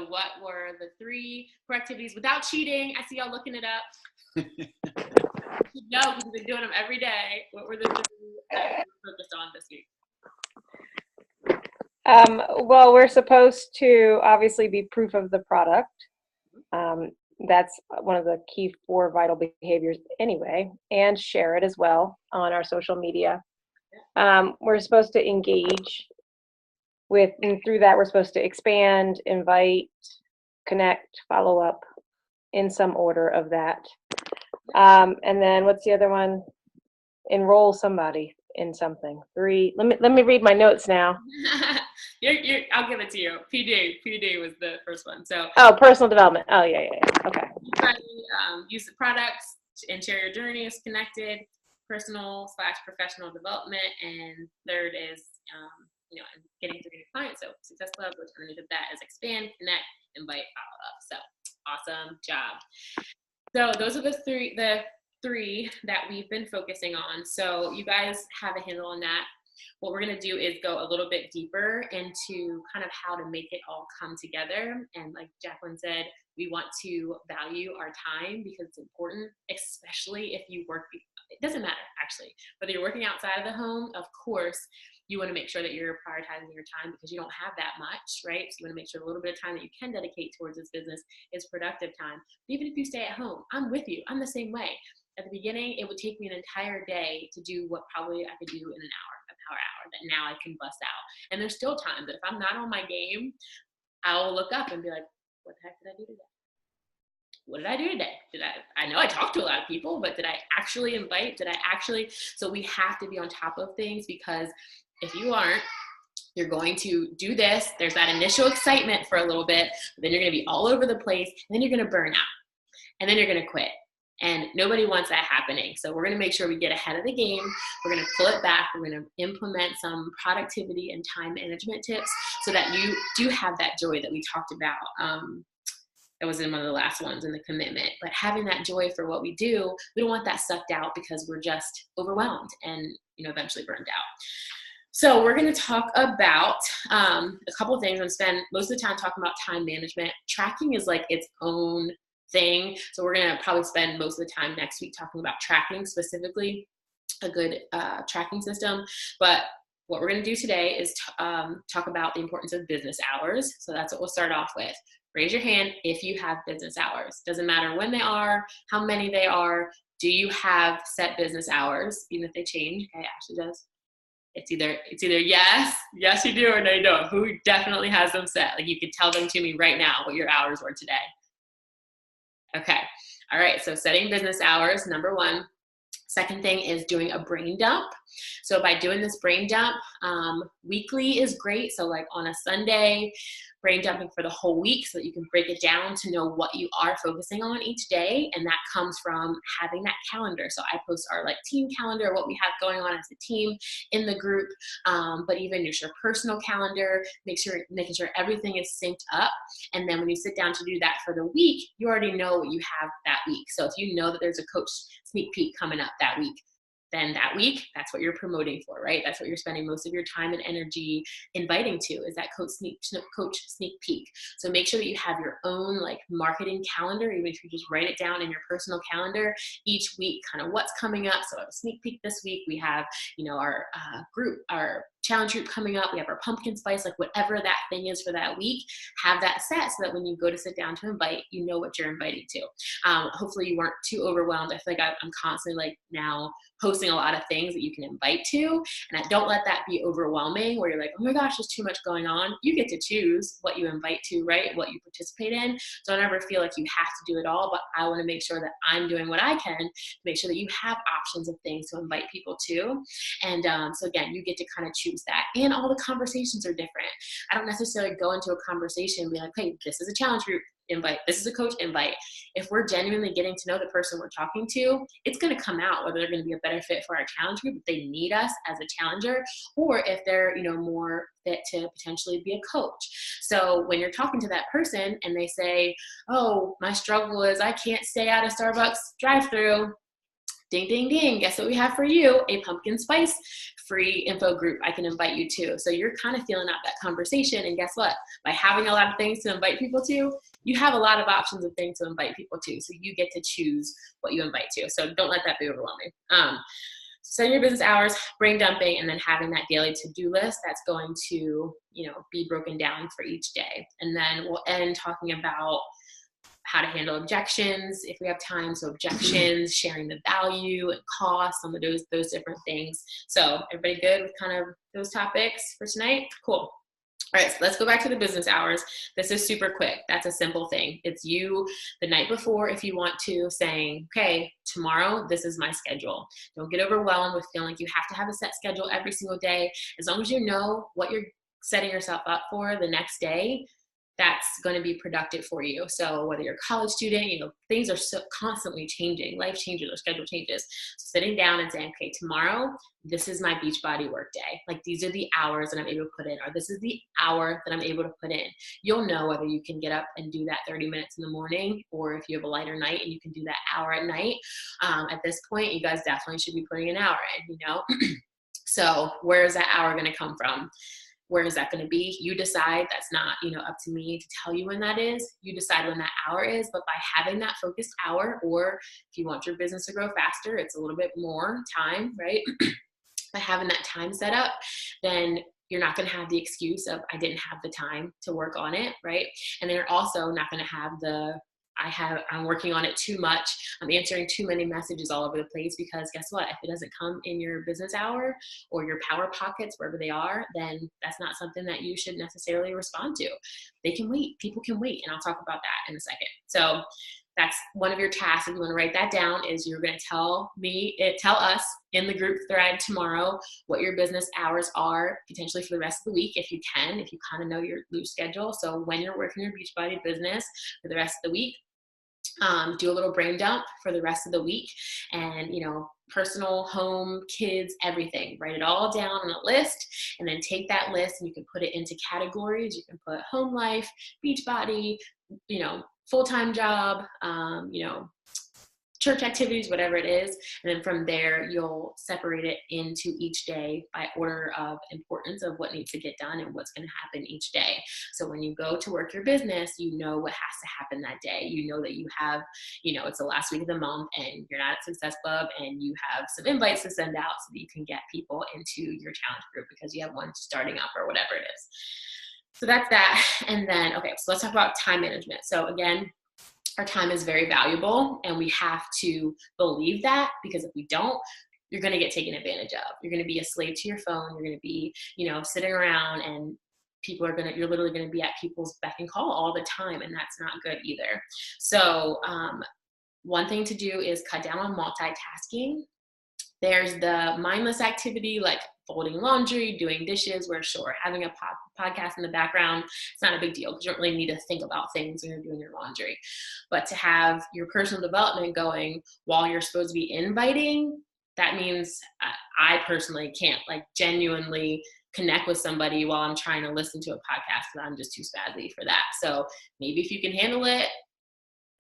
So what were the 3 core activities without cheating? I see y'all looking it up. No, because we've been doing them every day. What were the 3 that we focused on this week? Well, we're supposed to obviously be proof of the product. That's one of the key 4 vital behaviors anyway, and share it as well on our social media. We're supposed to engage with, and through that, we're supposed to expand, invite, connect, follow up in some order of that. And then what's the other one? Enroll somebody in something. 3. Let me read my notes now. I'll give it to you. PD was the first one. So personal development. Oh yeah. Okay. Use the products and share your journeys. Connected, personal/professional development, and third is getting to new clients. So Success Club, alternative to that is expand, connect, invite, follow up. So awesome job. So those are the three that we've been focusing on. So you guys have a handle on that. What we're going to do is go a little bit deeper into kind of how to make it all come together. And like Jacqueline said, we want to value our time because it's important, especially if you work. It doesn't matter, actually, whether you're working outside of the home. Of course, you want to make sure that you're prioritizing your time because you don't have that much, right? So you want to make sure a little bit of time that you can dedicate towards this business is productive time. But even if you stay at home, I'm with you. I'm the same way. At the beginning, it would take me an entire day to do what probably I could do in an hour, a power hour that now I can bust out. And there's still times that if I'm not on my game, I'll look up and be like, what the heck did I do today? What did I do today? I know I talked to a lot of people, but did I actually invite? So we have to be on top of things because if you aren't, you're going to do this. There's that initial excitement for a little bit, but then you're going to be all over the place, and then you're going to burn out, and then you're going to quit. And nobody wants that happening. So we're going to make sure we get ahead of the game. We're going to pull it back. We're going to implement some productivity and time management tips so that you do have that joy that we talked about. That was in one of the last ones in the commitment. But having that joy for what we do, we don't want that sucked out because we're just overwhelmed and eventually burned out. So we're going to talk about a couple of things. I'm going to spend most of the time talking about time management. Tracking is like its own thing. So we're going to probably spend most of the time next week talking about tracking, specifically a good tracking system. But what we're going to do today is talk about the importance of business hours. So that's what we'll start off with. Raise your hand if you have business hours. Doesn't matter when they are, how many they are. Do you have set business hours, even if they change? Okay, Ashley does. It's either yes you do, or no you don't. Who definitely has them set? Like you could tell them to me right now what your hours were today. Okay. All right. So setting business hours, number 1. Second thing is doing a brain dump. So by doing this brain dump, weekly is great. So like on a Sunday, brain dumping for the whole week so that you can break it down to know what you are focusing on each day. And that comes from having that calendar. So I post our like team calendar, what we have going on as a team in the group, but even your personal calendar, making sure everything is synced up. And then when you sit down to do that for the week, you already know what you have that week. So if you know that there's a coach sneak peek coming up that week, then that week, that's what you're promoting for, right? That's what you're spending most of your time and energy inviting to, is that coach sneak peek. So make sure that you have your own like marketing calendar, even if you just write it down in your personal calendar each week, kind of what's coming up. So a sneak peek this week, we have, our group, our challenge group coming up. We have our pumpkin spice, like whatever that thing is for that week, have that set so that when you go to sit down to invite, you know what you're inviting to. Hopefully you weren't too overwhelmed. I feel like I'm constantly like now posting a lot of things that you can invite to, and I don't let that be overwhelming where you're like, oh my gosh, there's too much going on. You get to choose what you invite to, right? What you participate in. So I never feel like you have to do it all, but I want to make sure that I'm doing what I can to make sure that you have options of things to invite people to. And so again, you get to kind of choose that. And all the conversations are different. I don't necessarily go into a conversation and be like, hey, this is a challenge group invite, this is a coach invite. If we're genuinely getting to know the person we're talking to, it's going to come out whether they're going to be a better fit for our challenge group, if they need us as a challenger, or if they're more fit to potentially be a coach. So when you're talking to that person and they say, oh, my struggle is I can't stay out of Starbucks drive-through, ding, ding, ding, guess what we have for you? A pumpkin spice free info group I can invite you to. So you're kind of feeling out that conversation. And guess what? By having a lot of things to invite people to, you have a lot of options of things to invite people to. So you get to choose what you invite to. So don't let that be overwhelming. Setting your business hours, brain dumping, and then having that daily to-do list that's going to, be broken down for each day. And then we'll end talking about how to handle objections if we have time. So objections, sharing the value and cost, some of those different things. So everybody good with kind of those topics for tonight? Cool. All right, so let's go back to the business hours. This is super quick. That's a simple thing. It's you the night before, if you want to, saying, okay, tomorrow, this is my schedule. Don't get overwhelmed with feeling like you have to have a set schedule every single day. As long as you know what you're setting yourself up for the next day, that's going to be productive for you. So whether you're a college student, things are so constantly changing. Life changes, or schedule changes. So sitting down and saying, okay, tomorrow, this is my Beachbody work day. Like, these are the hours that I'm able to put in, or this is the hour that I'm able to put in. You'll know whether you can get up and do that 30 minutes in the morning, or if you have a lighter night and you can do that hour at night. At this point, you guys definitely should be putting an hour in, So where is that hour going to come from? Where is that going to be? You decide. That's not, up to me to tell you when that is. You decide when that hour is, but by having that focused hour, or if you want your business to grow faster, it's a little bit more time, right? By having that time set up, then you're not going to have the excuse of, I didn't have the time to work on it, right? And then you're also not going to have I'm working on it too much. I'm answering too many messages all over the place, because guess what? If it doesn't come in your business hour or your power pockets, wherever they are, then that's not something that you should necessarily respond to. They can wait. People can wait. And I'll talk about that in a second. So that's one of your tasks. If you want to write that down, is you're going to tell us in the group thread tomorrow what your business hours are, potentially for the rest of the week, if you kind of know your loose schedule. So when you're working your Beachbody business for the rest of the week, do a little brain dump for the rest of the week, and personal, home, kids, everything. Write it all down on a list, and then take that list and you can put it into categories. You can put home life, Beachbody, full-time job, church activities, whatever it is. And then from there, you'll separate it into each day by order of importance of what needs to get done and what's going to happen each day. So when you go to work your business, you know what has to happen that day. You know that you have, it's the last week of the month and you're not at Success Club, and you have some invites to send out so that you can get people into your challenge group because you have one starting up or whatever it is. So that's that. And then, okay, so let's talk about time management. So again, our time is very valuable, and we have to believe that, because if we don't, you're going to get taken advantage of. You're going to be a slave to your phone. You're going to be, sitting around, and you're literally going to be at people's beck and call all the time, and that's not good either. So one thing to do is cut down on multitasking. There's the mindless activity like folding laundry, doing dishes, where sure, having a podcast in the background, it's not a big deal because you don't really need to think about things when you're doing your laundry. But to have your personal development going while you're supposed to be inviting, that means I personally can't genuinely connect with somebody while I'm trying to listen to a podcast, because I'm just too spazzy for that. So maybe if you can handle it,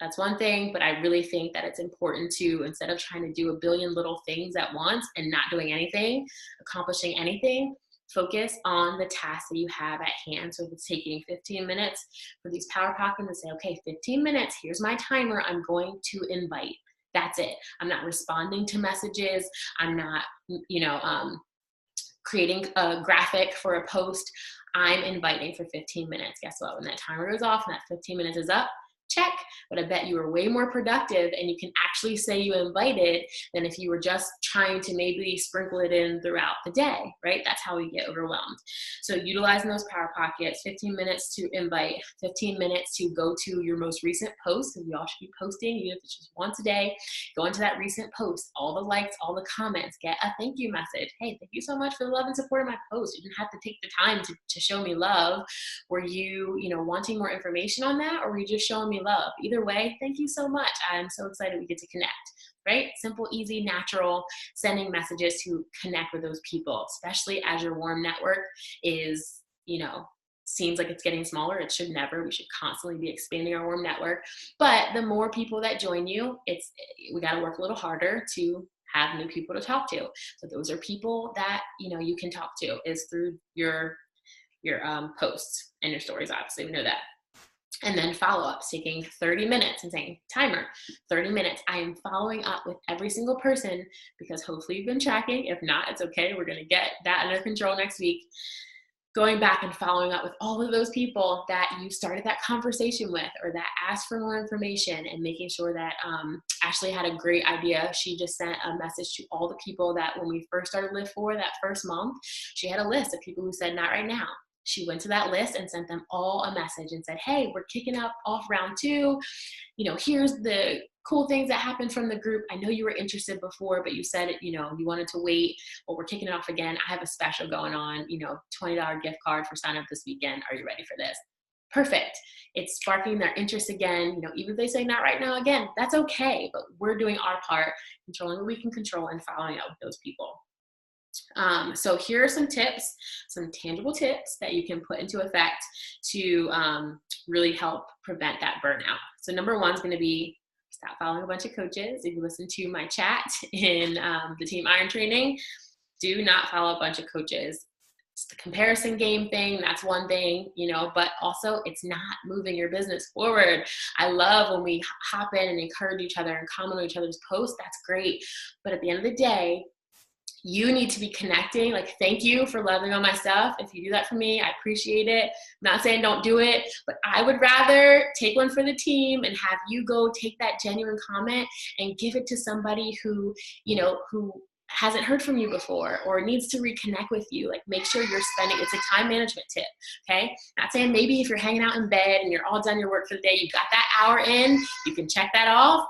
that's one thing, but I really think that it's important to, instead of trying to do a billion little things at once and not doing anything, accomplishing anything, focus on the task that you have at hand. So if it's taking 15 minutes for these power pockets, and say, okay, 15 minutes, here's my timer, I'm going to invite. That's it. I'm not responding to messages. I'm not, creating a graphic for a post. I'm inviting for 15 minutes. Guess what? When that timer goes off and that 15 minutes is up, check. But I bet you were way more productive, and you can actually say you invited than if you were just trying to maybe sprinkle it in throughout the day, right? That's how we get overwhelmed. So utilizing those power pockets, 15 minutes to invite, 15 minutes to go to your most recent post, because we all should be posting, even if it's just once a day. Go into that recent post, all the likes, all the comments, get a thank you message. Hey, thank you so much for the love and support of my post. You didn't have to take the time to show me love. Were you, wanting more information on that, or were you just showing me love? Either way, thank you so much. I'm so excited we get to connect, right? Simple, easy, natural, sending messages to connect with those people, especially as your warm network is, seems like it's getting smaller. It should never. We should constantly be expanding our warm network. But the more people that join you, we got to work a little harder to have new people to talk to. So those are people that, you know, you can talk to is through your posts and your stories. Obviously, we know that. And then follow-ups, taking 30 minutes and saying, timer, 30 minutes. I am following up with every single person, because hopefully you've been tracking. If not, it's okay. We're going to get that under control next week. Going back and following up with all of those people that you started that conversation with, or that asked for more information, and making sure that Ashley had a great idea. She just sent a message to all the people that when we first started Live For that first month, she had a list of people who said, not right now. She went to that list and sent them all a message and said, hey, we're kicking off round 2. You know, here's the cool things that happened from the group. I know you were interested before, but you said, you know, you wanted to wait. Well, we're kicking it off again. I have a special going on, you know, $20 gift card for sign up this weekend. Are you ready for this? Perfect. It's sparking their interest again. You know, even if they say not right now, again, that's okay. But we're doing our part, controlling what we can control and following up with those people. So here are some tips, some tangible tips that you can put into effect to really help prevent that burnout. So number 1 is going to be stop following a bunch of coaches. If you listen to my chat in the Team Iron training, do not follow a bunch of coaches. It's the comparison game thing. That's one thing, you know, but also it's not moving your business forward. I love when we hop in and encourage each other and comment on each other's posts. That's great. But at the end of the day, you need to be connecting. Like, thank you for loving on my stuff. If you do that for me, I appreciate it. I'm not saying don't do it, but I would rather take one for the team and have you go take that genuine comment and give it to somebody who, you know, who hasn't heard from you before or needs to reconnect with you. Like, make sure you're spending, it's a time management tip. Okay. Not saying maybe if you're hanging out in bed and you're all done your work for the day, you got that hour in, you can check that off.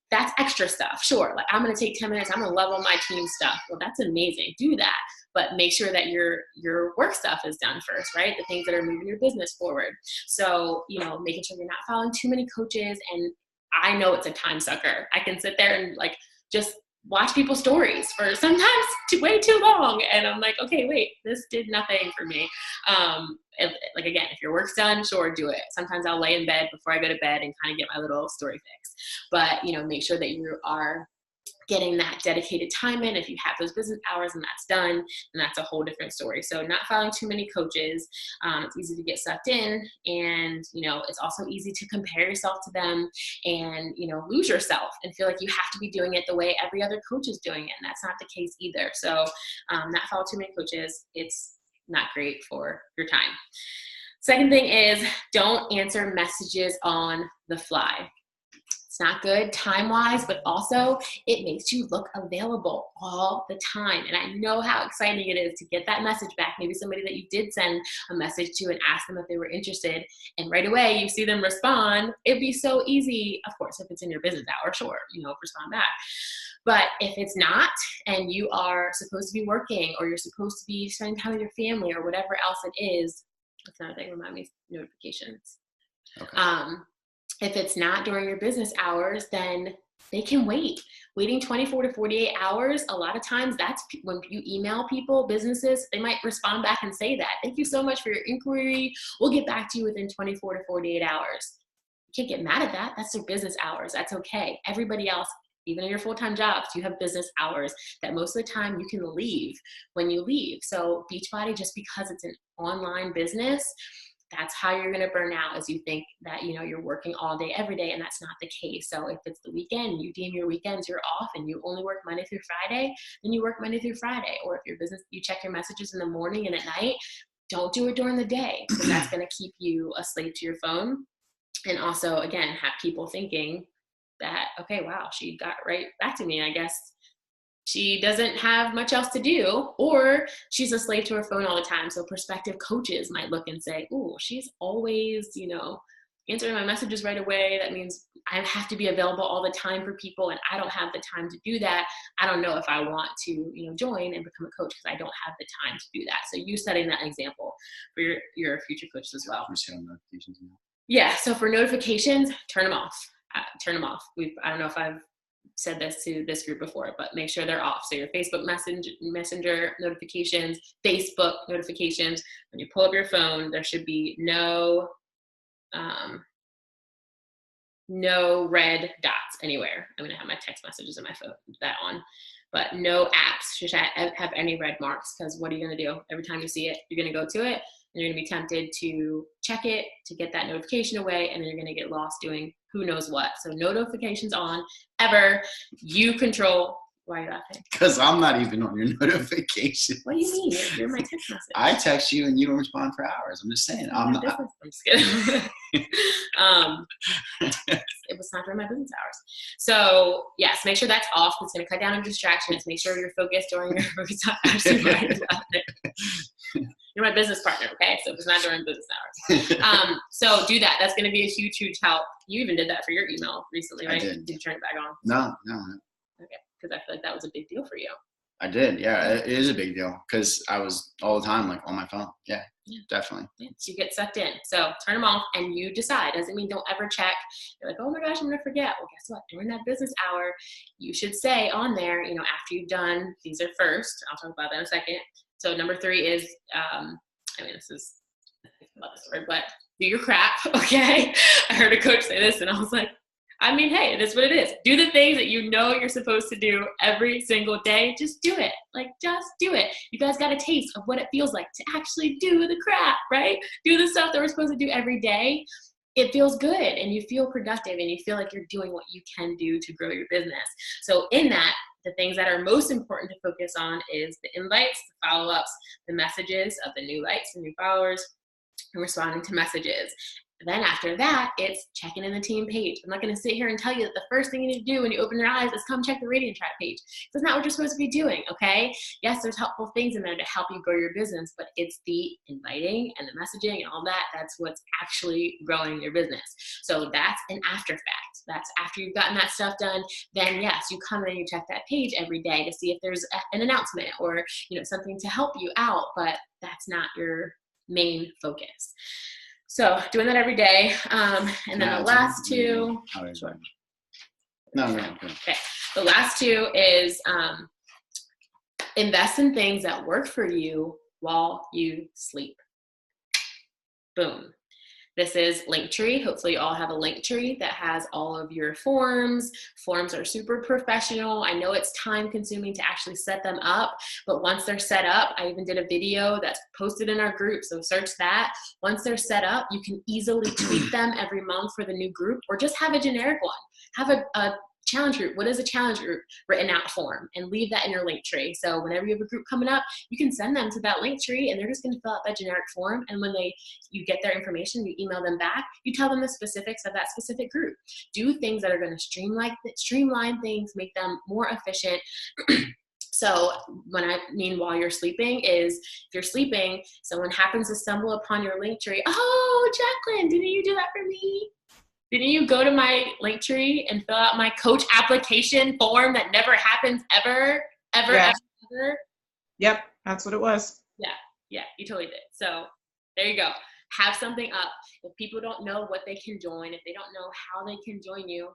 That's extra stuff. Sure. Like, I'm going to take 10 minutes. I'm going to love on my team stuff. Well, that's amazing. Do that. But make sure that your work stuff is done first, right? The things that are moving your business forward. So, you know, making sure you're not following too many coaches. And I know it's a time sucker. I can sit there and like just watch people's stories for sometimes way too long. And I'm like, okay, wait, this did nothing for me. Like, again, if your work's done, sure, do it. Sometimes I'll lay in bed before I go to bed and kind of get my little story fix. But, you know, make sure that you are getting that dedicated time in. If you have those business hours and that's done, then that's a whole different story. So not following too many coaches. It's easy to get sucked in, and, you know, it's also easy to compare yourself to them and, you know, lose yourself and feel like you have to be doing it the way every other coach is doing it. And that's not the case either. So not follow too many coaches. It's not great for your time. Second thing is, don't answer messages on the fly. It's not good time-wise, but also it makes you look available all the time. And I know how exciting it is to get that message back. Maybe somebody that you did send a message to and ask them if they were interested, and right away you see them respond. It'd be so easy. Of course, if it's in your business hour, sure, you know, respond back. But if it's not, and you are supposed to be working, or you're supposed to be spending time with your family, or whatever else it is, that's another thing, remind me, notifications. Okay. If it's not during your business hours, then they can wait. Waiting 24 to 48 hours, a lot of times that's when you email people, businesses, they might respond back and say that. Thank you so much for your inquiry. We'll get back to you within 24 to 48 hours. You can't get mad at that. That's their business hours. That's okay. Everybody else, even in your full-time jobs, you have business hours that most of the time you can leave when you leave. So Beachbody, just because it's an online business, that's how you're going to burn out, is you think that, you know, you're working all day, every day, and that's not the case. So if it's the weekend, you deem your weekends you're off and you only work Monday through Friday, then you work Monday through Friday. Or if your business, you check your messages in the morning and at night, don't do it during the day, because that's going to keep you a slave to your phone. And also, again, have people thinking that, okay, wow, she got right back to me. I guess she doesn't have much else to do, or she's a slave to her phone all the time. So prospective coaches might look and say, oh, she's always, you know, answering my messages right away. That means I have to be available all the time for people, and I don't have the time to do that. I don't know if I want to, you know, join and become a coach, because I don't have the time to do that. So you setting that example for your future coaches as well. Notifications now. Yeah. So for notifications, turn them off. Turn them off. I don't know if I've said this to this group before, but make sure they're off. So your Facebook Messenger notifications, Facebook notifications, when you pull up your phone, there should be no red dots anywhere. I'm going to have my text messages on my phone, that on. but no apps should have any red marks, because what are you going to do? Every time you see it, you're going to go to it, and you're going to be tempted to check it to get that notification away, and then you're going to get lost doing who knows what. So no notifications on ever. You control. Why are you laughing? Because I'm not even on your notification. What do you mean? You're my text message. I text you and you don't respond for hours. I'm just saying. I'm not. I'm just kidding. It was not during my business hours. So yes, make sure that's off. It's going to cut down on distractions. Make sure you're focused during your focus time. Actually, you're my business partner, okay? So if it's not during business hours. So do that. That's going to be a huge, huge help. You even did that for your email recently, right? I did. Did you turn it back on? No. Okay, because I feel like that was a big deal for you. I did. Yeah, it is a big deal because I was all the time like on my phone. Yeah. Definitely. Yeah, so you get sucked in. So turn them off and you decide. Doesn't mean don't ever check. You're like, oh my gosh, I'm going to forget. Well, guess what? During that business hour, you should say on there, after you've done, these are first. I'll talk about that in a second. So number 3 is, this is about this word, but do your crap, okay? I heard a coach say this and I was like, hey, it is what it is. Do the things that you know you're supposed to do every single day. Just do it. Just do it. You guys got a taste of what it feels like to actually do the crap, right? Do the stuff that we're supposed to do every day. It feels good and you feel productive and you feel like you're doing what you can do to grow your business. So in that, the things that are most important to focus on is the invites, the follow-ups, the messages of the new likes and new followers, and responding to messages. Then after that, it's checking in the team page. I'm not going to sit here and tell you that the first thing you need to do when you open your eyes is come check the Radiant Chat page. That's not what you're supposed to be doing, okay? Yes, there's helpful things in there to help you grow your business, but it's the inviting and the messaging and all that. That's what's actually growing your business. So that's an after fact. That's after you've gotten that stuff done. Then yes, you come in and you check that page every day to see if there's an announcement or something to help you out, but that's not your main focus. So doing that every day. And then the last 2. Sure. No. Okay. The last 2 is invest in things that work for you while you sleep. Boom. This is Linktree. Hopefully you all have a Linktree that has all of your forms. Forms are super professional. I know it's time consuming to actually set them up, but once they're set up, I even did a video that's posted in our group, so search that. Once they're set up, you can easily tweak them every month for the new group, or just have a generic one. Have a challenge group. What is a challenge group written out form? And leave that in your Linktree. So whenever you have a group coming up, you can send them to that Linktree and they're just going to fill out that generic form. And when you get their information, you email them back, you tell them the specifics of that specific group. Do things that are going to streamline things, make them more efficient. So when I mean while you're sleeping is if you're sleeping, someone happens to stumble upon your Linktree. Oh, Jacqueline, didn't you do that for me? Didn't you go to my Linktree and fill out my coach application form that never happens ever? Yep, that's what it was. Yeah, you totally did. So there you go. Have something up. If people don't know what they can join, if they don't know how they can join you,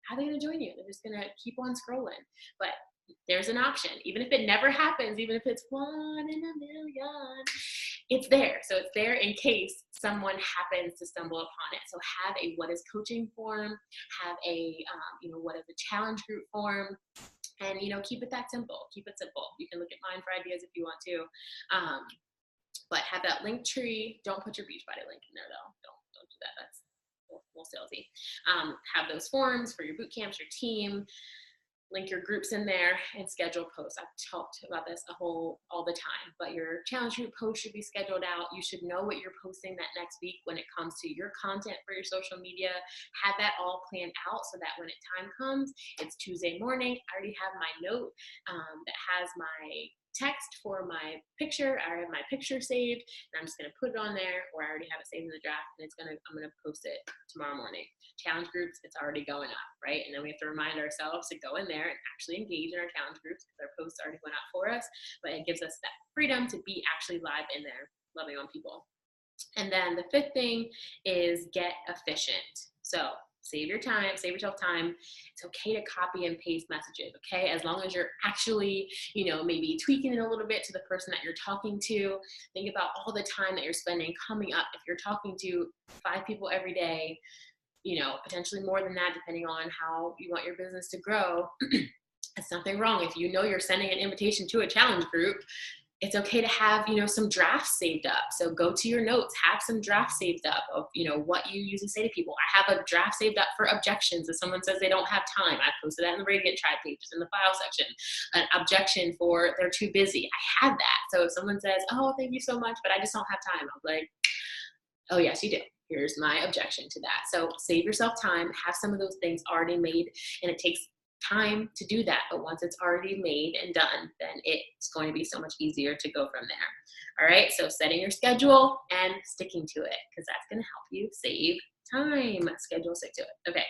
how are they going to join you? They're just going to keep on scrolling. But there's an option. Even if it never happens, even if it's 1 in a million, it's there. So it's there in case someone happens to stumble upon it. So have a what is coaching form, have a, what is a challenge group form, and, keep it that simple. Keep it simple. You can look at mine for ideas if you want to. But have that Linktree. Don't put your Beachbody link in there though. Don't do that. That's a little salesy. Have those forms for your boot camps, your team. Link your groups in there and schedule posts. I've talked about this all the time, but your challenge group post should be scheduled out. You should know what you're posting that next week when it comes to your content for your social media. Have that all planned out so that when time comes, it's Tuesday morning. I already have my note that has my text for my picture. I have my picture saved and I'm just going to put it on there, or I already have it saved in the draft, and I'm going to post it tomorrow morning. Challenge groups, it's already going up, right? And then we have to remind ourselves to go in there and actually engage in our challenge groups because our posts already went out for us, but it gives us that freedom to be actually live in there, loving on people. And then the 5th thing is get efficient. So save your time, save yourself time. It's okay to copy and paste messages, okay? As long as you're actually, maybe tweaking it a little bit to the person that you're talking to. Think about all the time that you're spending coming up. If you're talking to 5 people every day, potentially more than that, depending on how you want your business to grow. It's nothing wrong. If you know you're sending an invitation to a challenge group, it's okay to have, some drafts saved up. So go to your notes, have some drafts saved up of, what you usually say to people. I have a draft saved up for objections. If someone says they don't have time, I posted that in the Radiant Tribe pages in the file section. An objection for they're too busy. I had that. So if someone says, oh, thank you so much, but I just don't have time, I'll be like, oh, yes, you do. Here's my objection to that. So save yourself time, have some of those things already made, and it takes time to do that. But once it's already made and done, then it's going to be so much easier to go from there. All right. So setting your schedule and sticking to it, because that's going to help you save time. Schedule, stick to it. Okay.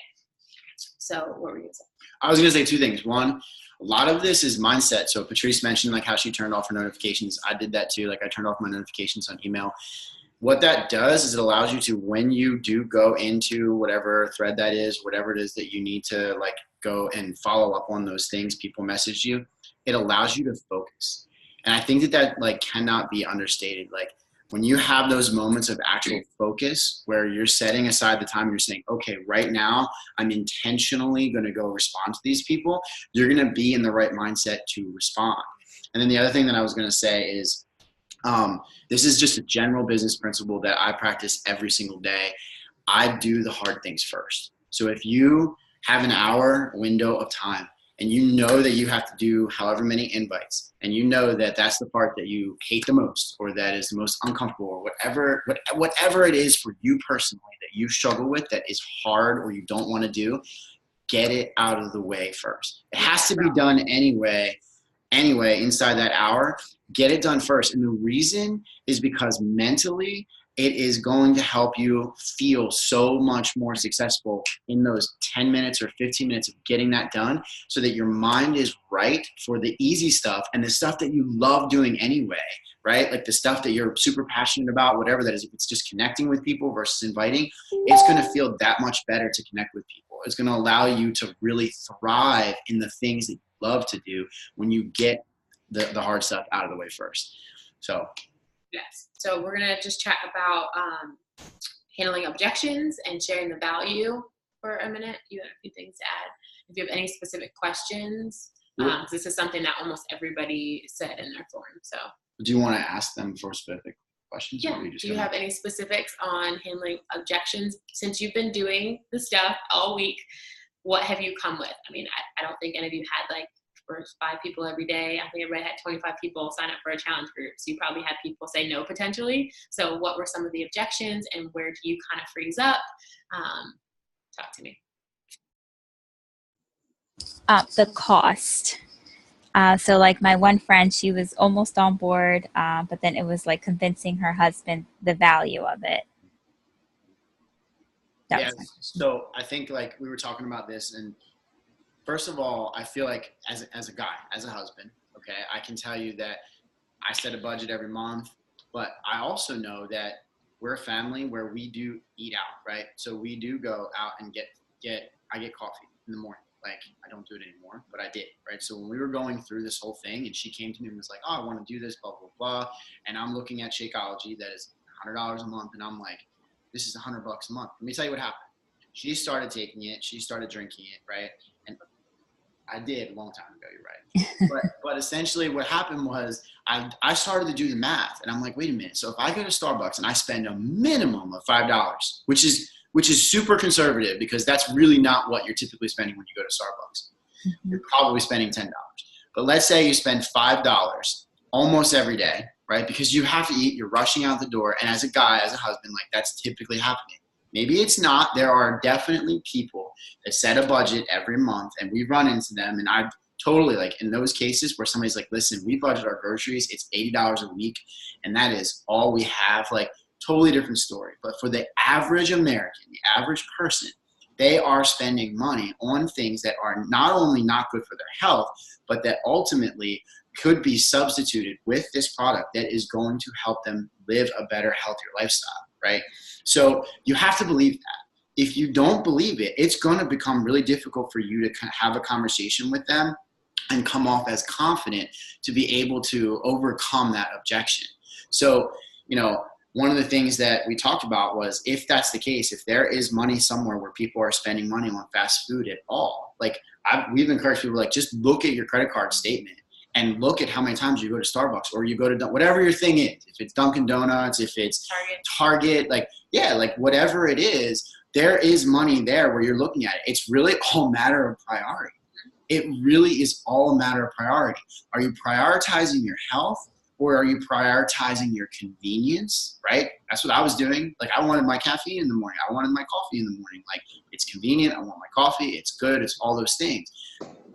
So what were you going to say? I was going to say two things. One, a lot of this is mindset. So Patrice mentioned like how she turned off her notifications. I did that too. Like I turned off my notifications on email. What that does is it allows you to, when you do go into whatever thread that is, whatever it is that you need to like go and follow up on those things people message you, it allows you to focus. And I think that like cannot be understated. Like when you have those moments of actual focus where you're setting aside the time, you're saying, okay, right now I'm intentionally going to go respond to these people, you're going to be in the right mindset to respond. And then the other thing that I was going to say is, this is just a general business principle that I practice every single day. I do the hard things first. So if you have an hour window of time and you know that you have to do however many invites, and you know that that's the part that you hate the most, or that is the most uncomfortable, or whatever it is for you personally that you struggle with, that is hard or you don't want to do, get it out of the way first. It has to be done anyway, inside that hour. Get it done first. And the reason is because mentally it is going to help you feel so much more successful in those 10 minutes or 15 minutes of getting that done, so that your mind is right for the easy stuff and the stuff that you love doing anyway, right? Like the stuff that you're super passionate about, whatever that is. If it's just connecting with people versus inviting, it's going to feel that much better to connect with people. It's going to allow you to really thrive in the things that you love to do when you get the hard stuff out of the way first. So yes. So we're going to just chat about handling objections and sharing the value for a minute. You have a few things to add. If you have any specific questions, this is something that almost everybody said in their form. So do you want to ask them for specific questions? Yeah. Do you have any specifics on handling objections? Since you've been doing the stuff all week, what have you come with? I mean, I don't think any of you had like first 5 people every day. I think everybody had 25 people sign up for a challenge group. So you probably had people say no potentially. So what were some of the objections and where do you kind of freeze up? Talk to me. The cost. So like my one friend, she was almost on board, but then it was like convincing her husband the value of it. Yes. So I think like we were talking about this, and first of all, I feel like as a guy, as a husband, okay, I can tell you that I set a budget every month, but I also know that we're a family where we do eat out, right? So we do go out and I get coffee in the morning. Like I don't do it anymore, but I did, right? So when we were going through this whole thing and she came to me and was like, oh, I want to do this, blah, blah, blah. And I'm looking at Shakeology that is $100 a month. And I'm like, this is $100 a month. Let me tell you what happened. She started taking it. She started drinking it, right? And I did a long time ago, you're right. But essentially what happened was I started to do the math and I'm like, wait a minute. So if I go to Starbucks and I spend a minimum of $5, which is super conservative because that's really not what you're typically spending when you go to Starbucks. Mm-hmm. You're probably spending $10. But let's say you spend $5 almost every day, right? Because you have to eat, you're rushing out the door. And as a guy, as a husband, like that's typically happening. Maybe it's not. There are definitely people that set a budget every month and we run into them. And I totally like in those cases where somebody's like, listen, we budget our groceries. It's $80 a week. And that is all we have. Like totally different story. But for the average American, the average person, they are spending money on things that are not only not good for their health, but that ultimately could be substituted with this product that is going to help them live a better, healthier lifestyle, right? So you have to believe that. If you don't believe it, it's going to become really difficult for you to have a conversation with them and come off as confident to be able to overcome that objection. So, one of the things that we talked about was, if that's the case, if there is money somewhere where people are spending money on fast food at all, like we've encouraged people, like, just look at your credit card statement and look at how many times you go to Starbucks or you go to whatever your thing is. If it's Dunkin' Donuts, if it's Target, like, yeah, like whatever it is, there is money there where you're looking at it. It's really all a matter of priority. It really is all a matter of priority. Are you prioritizing your health, or are you prioritizing your convenience, right? That's what I was doing. Like, I wanted my caffeine in the morning. I wanted my coffee in the morning. Like, it's convenient. I want my coffee. It's good. It's all those things.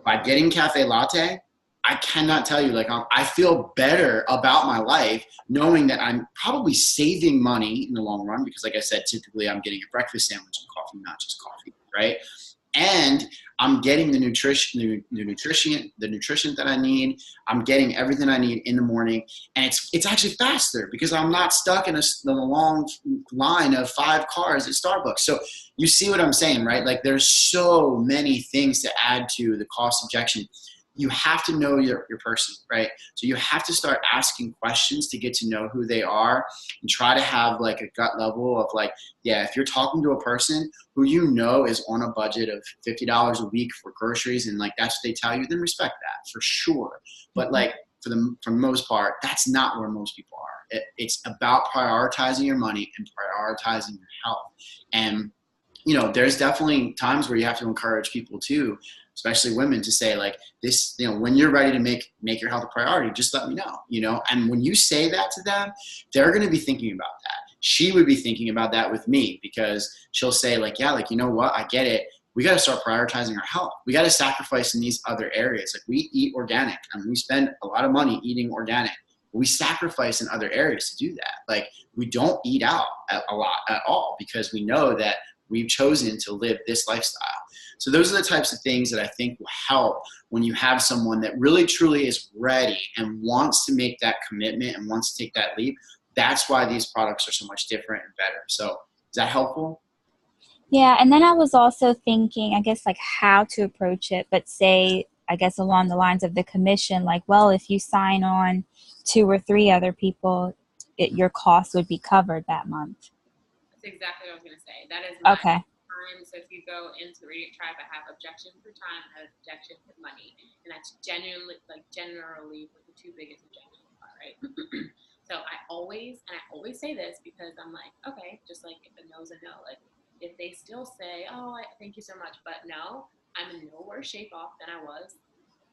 By getting cafe latte, I cannot tell you, like, I feel better about my life knowing that I'm probably saving money in the long run, because, like I said, typically I'm getting a breakfast sandwich and coffee, not just coffee, right? And I'm getting the nutrition that I need. I'm getting everything I need in the morning, and it's actually faster because I'm not stuck in a long line of 5 cars at Starbucks. So you see what I'm saying, right? Like, there's so many things to add to the cost objection. You have to know your person, right? So you have to start asking questions to get to know who they are, and try to have like a gut level of like, yeah, if you're talking to a person who you know is on a budget of $50 a week for groceries, and like that's what they tell you, then respect that for sure. But like for the most part, that's not where most people are. It's about prioritizing your money and prioritizing your health. And you know, there's definitely times where you have to encourage people too, especially women, to say like this, you know, when you're ready to make your health a priority, just let me know, you know? And when you say that to them, they're going to be thinking about that. She would be thinking about that with me, because she'll say like, yeah, like, you know what? I get it. We got to start prioritizing our health. We got to sacrifice in these other areas. Like, we eat organic. I mean, we spend a lot of money eating organic. We sacrifice in other areas to do that. Like, we don't eat out a lot at all, because we know that we've chosen to live this lifestyle. So those are the types of things that I think will help when you have someone that really truly is ready and wants to make that commitment and wants to take that leap. That's why these products are so much different and better. So is that helpful? Yeah, and then I was also thinking, I guess, like how to approach it, but say, I guess, along the lines of the commission, like, well, if you sign on 2 or 3 other people, your costs would be covered that month. That's exactly what I was going to say. That is my okay. time. So if you go into the Radiant Tribe, I have objection for time, I have objection for money. And that's generally what the 2 biggest objections are, right? So I always say this, because I'm like, okay, just like if a no's a no, like if they still say, oh, thank you so much, but no, I'm in no worse shape off than I was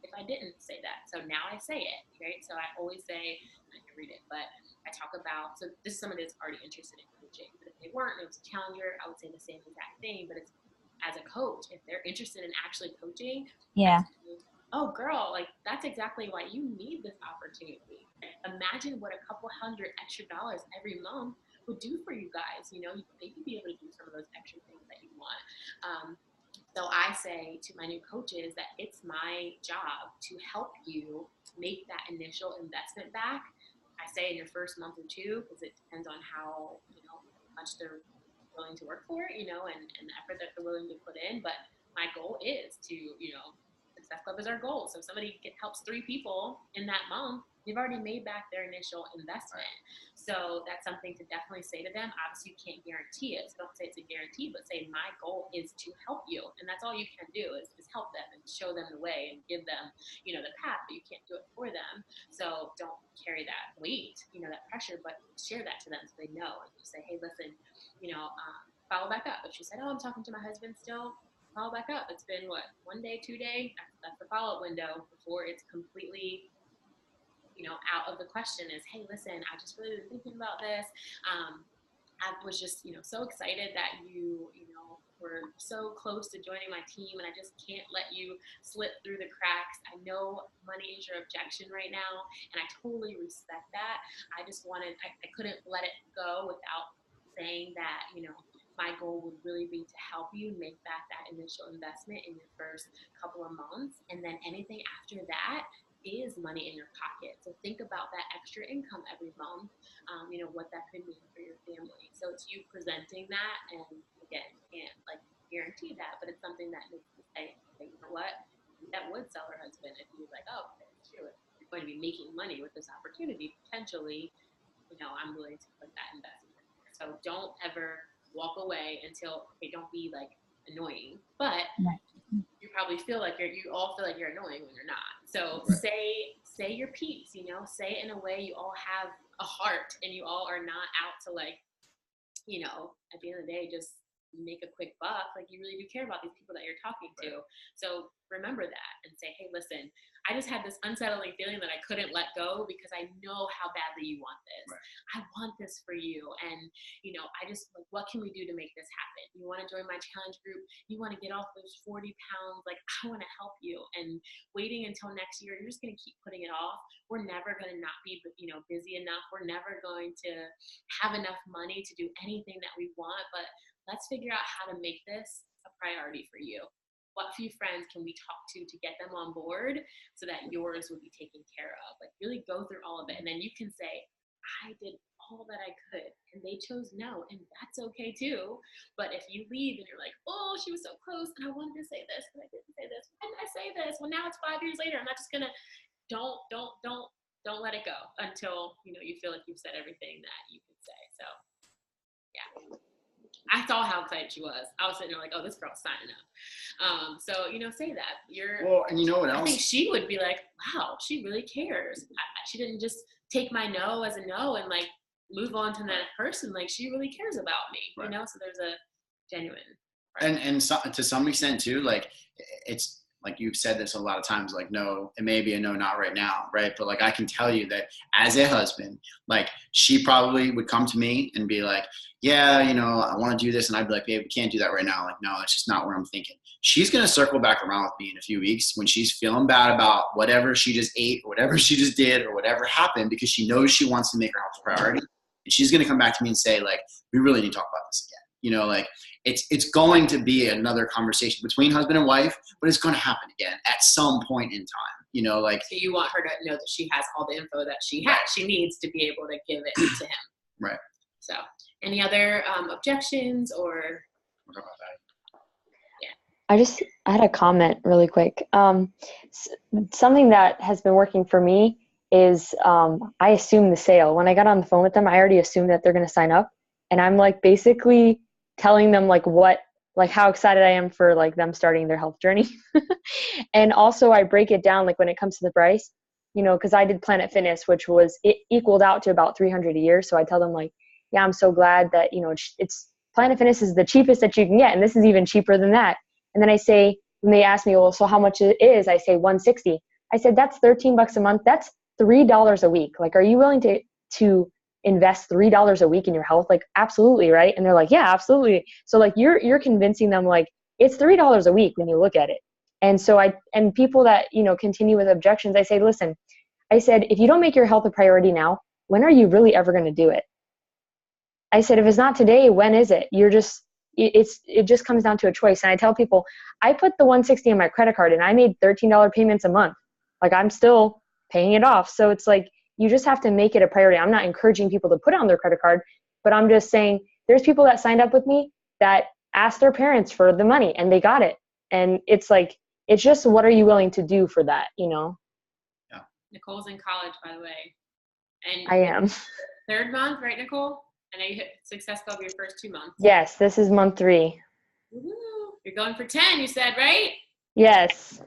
if I didn't say that. So now I say it, right? So I always say, I can read it, but I talk about, so this is somebody that's already interested in coaching, but if they weren't, it was a challenger, I would say the same exact thing. But it's, as a coach, if they're interested in actually coaching, Yeah. oh girl, like that's exactly why you need this opportunity. Imagine what a couple $100 extra every month would do for you guys. You know, they could be able to do some of those extra things that you want. So I say to my new coaches that it's my job to help you make that initial investment back. I say in your first month or 2, because it depends on how, you know, much they're willing to work for it, you know, and the effort that they're willing to put in. But my goal is to, you know, Success Club is our goal. So if somebody helps 3 people in that month, they've already made back their initial investment. So that's something to definitely say to them. Obviously, you can't guarantee it. So don't say it's a guarantee, but say my goal is to help you. And that's all you can do is help them and show them the way and give them, you know, the path, but you can't do it for them. So don't carry that weight, you know, that pressure, but share that to them so they know. And just say, hey, listen, you know, follow back up. If she said, oh, I'm talking to my husband still, follow back up. It's been what, 1 day, 2 days? That's the follow-up window before it's completely, you know, out of the question. Is, hey, listen, I just really been thinking about this. I was just, you know, so excited that you know, were so close to joining my team, and I just can't let you slip through the cracks. I know money is your objection right now, and I totally respect that. I just wanted, I couldn't let it go without saying that, you know, my goal would really be to help you make back that initial investment in your first couple of months, and then anything after that is money in your pocket. So think about that extra income every month, you know, what that could mean for your family. So it's you presenting that, and again, can't like guarantee that, but it's something that makes you say, okay, you know what, that would sell her husband if he was like, oh, okay, it's true, you're going to be making money with this opportunity potentially, I'm willing to put that investment. So don't ever walk away until, okay, don't be like annoying, but you probably feel like you all feel like you're annoying when you're not. So say your piece, say it in a way you all have a heart and you all are not out to like, at the end of the day, just make a quick buck. Like, you really do care about these people that you're talking to. So remember that and say, hey, listen, I just had this unsettling feeling that I couldn't let go because I know how badly you want this. Right. I want this for you. And, I just, like, what can we do to make this happen? You want to join my challenge group? You want to get off those 40 pounds? Like, I want to help you. And waiting until next year, you're just going to keep putting it off. We're never going to not be, busy enough. We're never going to have enough money to do anything that we want. But let's figure out how to make this a priority for you. What few friends can we talk to get them on board so that yours will be taken care of? Like, really go through all of it. And then you can say, I did all that I could and they chose no, and that's okay too. But if you leave and you're like, oh, she was so close and I wanted to say this, but I didn't say this. Why did I say this? Well, now it's 5 years later. I'm not just gonna, don't let it go until, you feel like you've said everything that you could say. So yeah. I saw how excited she was. I was sitting there like, oh, this girl's signing up. So, say that. Well, and you know what else? I think she would be like, wow, she really cares. She didn't just take my no as a no and like move on to the next person. Like, she really cares about me, right. So there's a genuine. And so, to some extent too, like, it's like you've said this a lot of times, like, no, it may be a no, not right now, right? But like, I can tell you that as a husband, like, she probably would come to me and be like, yeah, I want to do this. And I'd be like, babe, we can't do that right now. Like, no, that's just not where I'm thinking. She's going to circle back around with me in a few weeks when she's feeling bad about whatever she just ate or whatever she just did or whatever happened, because she knows she wants to make her health a priority. And she's going to come back to me and say, like, we really need to talk about this again. Like, it's going to be another conversation between husband and wife, but it's going to happen again at some point in time. Like, so you want her to know that she has all the info that she has. She needs to be able to give it to him. Right. So, any other objections or? What about that? Yeah. I had a comment really quick. Something that has been working for me is I assume the sale. When I got on the phone with them, I already assumed that they're going to sign up, and I'm like basically telling them like how excited I am for like them starting their health journey. And also I break it down, like when it comes to the price, because I did Planet Fitness, which it equaled out to about $300 a year. So I tell them like, yeah, I'm so glad that, it's Planet Fitness is the cheapest that you can get. And this is even cheaper than that. And then I say, when they ask me, well, so how much it is? I say $160. I said, that's $13 a month. That's $3 a week. Like, are you willing to invest $3 a week in your health? Like, absolutely, right? And they're like, yeah, absolutely. So like you're convincing them like it's $3 a week when you look at it. And so and people that continue with objections, I say, listen, I said, if you don't make your health a priority now, when are you really ever going to do it? I said, if it's not today, when is it? It just comes down to a choice. And I tell people, I put the $160 in my credit card and I made $13 payments a month. Like, I'm still paying it off. So it's like, you just have to make it a priority. I'm not encouraging people to put it on their credit card, but I'm just saying there's people that signed up with me that asked their parents for the money and they got it. And it's like, it's just, what are you willing to do for that? Yeah. Nicole's in college, by the way. And I am. Third month, right, Nicole? I know you hit Success Club your first 2 months. Yes, this is month 3. Woo-hoo. You're going for 10, you said, right? Yes.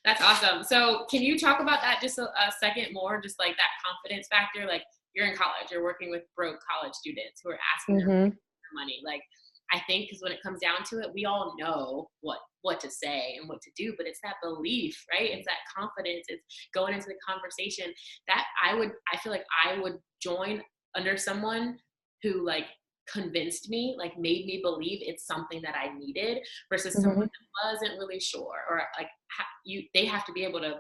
That's awesome. So can you talk about that just a second more, just like that confidence factor? Like, you're in college, you're working with broke college students who are asking them for money. Like, I think because when it comes down to it, we all know what to say and what to do, but it's that belief, right? It's that confidence. It's going into the conversation that I feel like I would join under someone who like convinced me, like made me believe it's something that I needed, versus someone that wasn't really sure, or like they have to be able to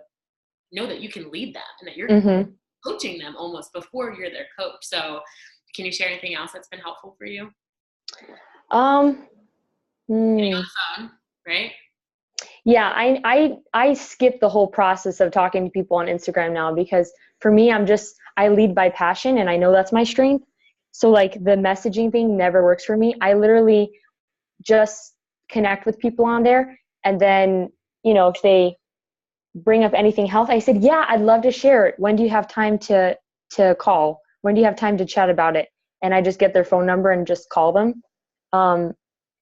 know that you can lead them and that you're coaching them almost before you're their coach. So can you share anything else that's been helpful for you? Getting on the phone, right? Yeah, I skip the whole process of talking to people on Instagram now, because for me, I lead by passion and I know that's my strength. So like the messaging thing never works for me. I literally just connect with people on there. And then, if they bring up anything health, I said, yeah, I'd love to share it. When do you have time to call? when do you have time to chat about it? And I just get their phone number and just call them.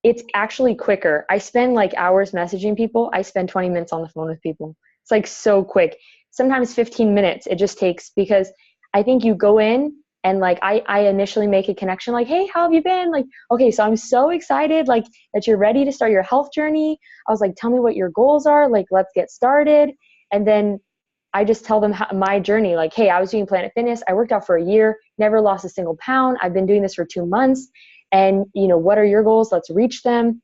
It's actually quicker. I spend like hours messaging people. I spend 20 minutes on the phone with people. It's like so quick. Sometimes 15 minutes it just takes, because I think you go in and like I initially make a connection like, hey, how have you been? Like, okay, so I'm so excited like that you're ready to start your health journey. I was like, tell me what your goals are. Like, let's get started. And then I just tell them my journey. Like, hey, I was doing Planet Fitness. I worked out for a year, never lost a single pound. I've been doing this for 2 months. And, you know, what are your goals? Let's reach them.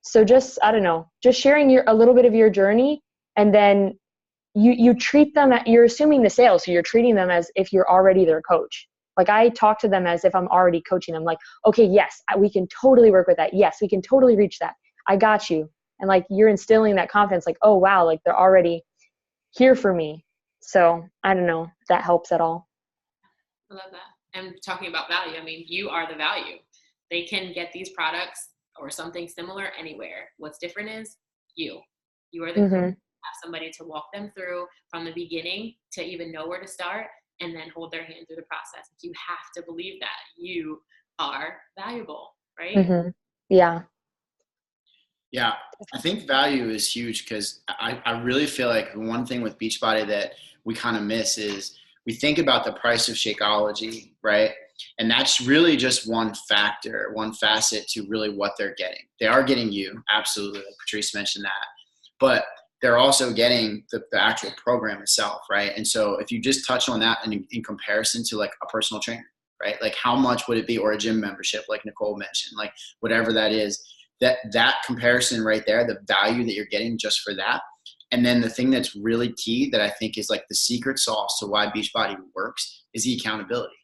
So just, I don't know, just sharing a little bit of your journey. And then you treat them, you're assuming the sale. So you're treating them as if you're already their coach. Like I talk to them as if I'm already coaching them. Like, okay, yes, we can totally work with that. Yes, we can totally reach that. I got you. And like, you're instilling that confidence, like, oh, wow, like they're already here for me. So I don't know if that helps at all. I love that. And talking about value, I mean, you are the value. They can get these products or something similar anywhere. What's different is you are the coach. Have somebody to walk them through from the beginning to even know where to start, and then hold their hand through the process. You have to believe that you are valuable, right? Yeah. Yeah, I think value is huge, because I really feel like one thing with Beachbody that we kind of miss is we think about the price of Shakeology, right? And that's really just one factor, one facet to really what they're getting. They are getting you, absolutely, like Patrice mentioned that. But they're also getting the actual program itself, right? And so if you just touch on that in comparison to like a personal trainer, right? Like how much would it be, or a gym membership, like Nicole mentioned, like whatever that is, that comparison right there, the value that you're getting just for that. And then the thing that's really key that I think is like the secret sauce to why Beachbody works is the accountability.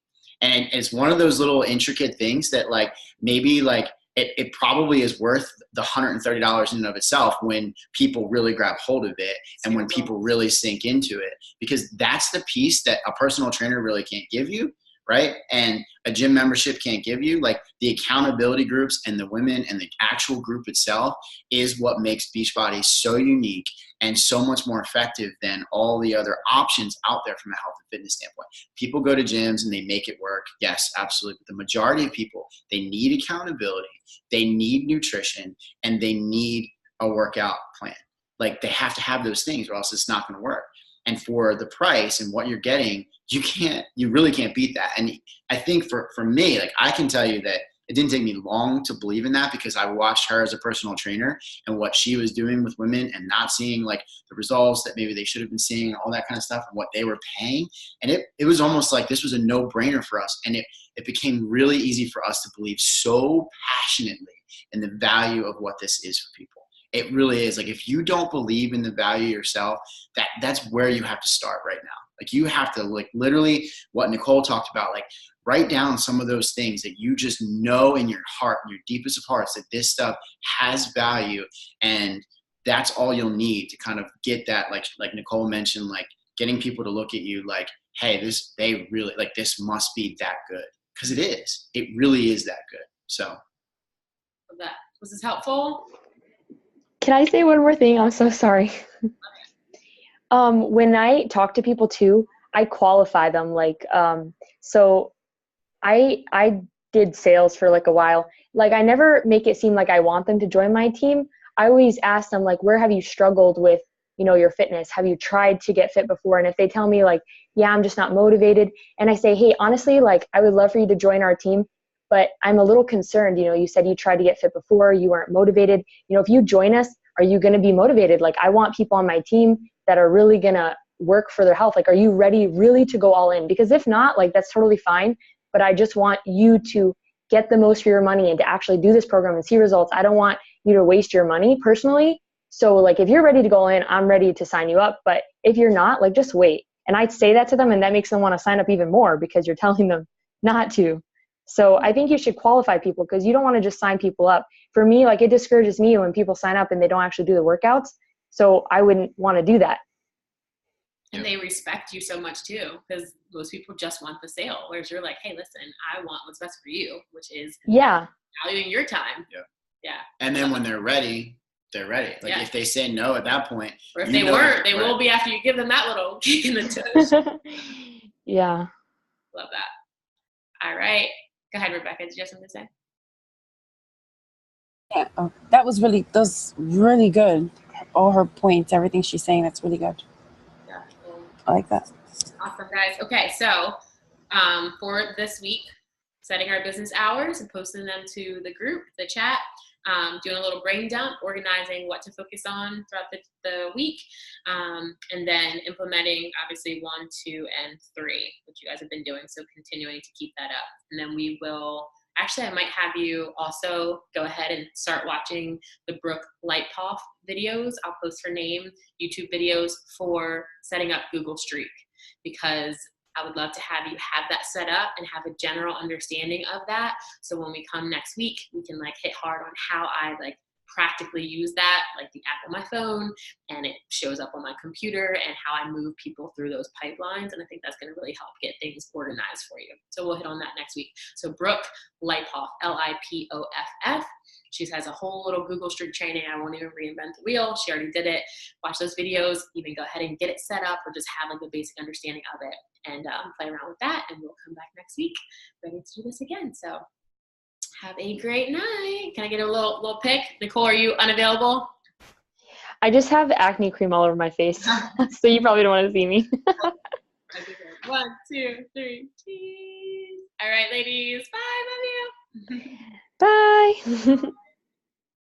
And it's one of those little intricate things that like maybe like it probably is worth the $130 in and of itself when people really grab hold of it and when people really sink into it, because that's the piece that a personal trainer really can't give you, right? And a gym membership can't give you. Like the accountability groups and the women and the actual group itself is what makes Beachbody so unique and so much more effective than all the other options out there from a health and fitness standpoint. People go to gyms and they make it work. Yes, absolutely. But the majority of people, they need accountability, they need nutrition, and they need a workout plan. Like they have to have those things or else it's not going to work. And for the price and what you're getting, you really can't beat that. And I think for me, like I can tell you that it didn't take me long to believe in that, because I watched her as a personal trainer and what she was doing with women and not seeing like the results that maybe they should have been seeing, all that kind of stuff, and what they were paying. And it was almost like this was a no-brainer for us. And it became really easy for us to believe so passionately in the value of what this is for people. It really is. Like if you don't believe in the value yourself, that's where you have to start right now. Like you have to like literally what Nicole talked about, like write down some of those things that you just know in your heart, in your deepest of hearts, that this stuff has value. And that's all you'll need to kind of get that, like Nicole mentioned, like getting people to look at you like, hey, they really like, this must be that good. Because it is. It really is that good. So. Was this helpful? Can I say one more thing? I'm so sorry. When I talk to people too, I qualify them. Like, so I did sales for like a while. Like I never make it seem like I want them to join my team. I always ask them like, where have you struggled with, your fitness? Have you tried to get fit before? And if they tell me like, yeah, I'm just not motivated. And I say, hey, honestly, like I would love for you to join our team, but I'm a little concerned. You said you tried to get fit before, you weren't motivated. If you join us, are you going to be motivated? Like I want people on my team that are really going to work for their health. Like, are you ready really to go all in? Because if not, like that's totally fine. But I just want you to get the most for your money and to actually do this program and see results. I don't want you to waste your money personally. So like, if you're ready to go in, I'm ready to sign you up. But if you're not, like just wait. And I'd say that to them, and that makes them want to sign up even more because you're telling them not to. So I think you should qualify people, because you don't want to just sign people up. For me, like it discourages me when people sign up and they don't actually do the workouts. So I wouldn't want to do that. And they respect you so much too, because most people just want the sale. Whereas you're like, hey, listen, I want what's best for you, which is valuing your time. Yeah. And then when they're ready, they're ready. Like if they say no at that point, or if they weren't, they will be after you give them that little kick in the toes. Yeah. Love that. All right. Go ahead, Rebecca. Did you have something to say? Yeah, that was really good. All her points, everything she's saying, that's really good. Yeah. I like that. Awesome, guys. Okay, so for this week, setting our business hours and posting them to the group, the chat, doing a little brain dump, organizing what to focus on throughout the week, and then implementing obviously 1, 2, and 3, which you guys have been doing. So continuing to keep that up. And then we will, actually, I might have you also go ahead and start watching the Brooke Lighthoff videos. I'll post her name, YouTube videos for setting up Google Streak, because I would love to have you have that set up and have a general understanding of that. So when we come next week, we can like hit hard on how I like practically use that, like the app on my phone, and it shows up on my computer, and how I move people through those pipelines. And I think that's going to really help get things organized for you. So we'll hit on that next week. So Brooke Lighthoff, Lipoff. She has a whole little Google Streak training. I won't even reinvent the wheel. She already did it. Watch those videos, even go ahead and get it set up, or just have like a basic understanding of it, and play around with that. And we'll come back next week ready to do this again. So have a great night. Can I get a little pic? Nicole, are you unavailable? I just have acne cream all over my face, so you probably don't want to see me. Okay, 1, 2, 3, cheese. All right, ladies. Bye. Love you. Bye.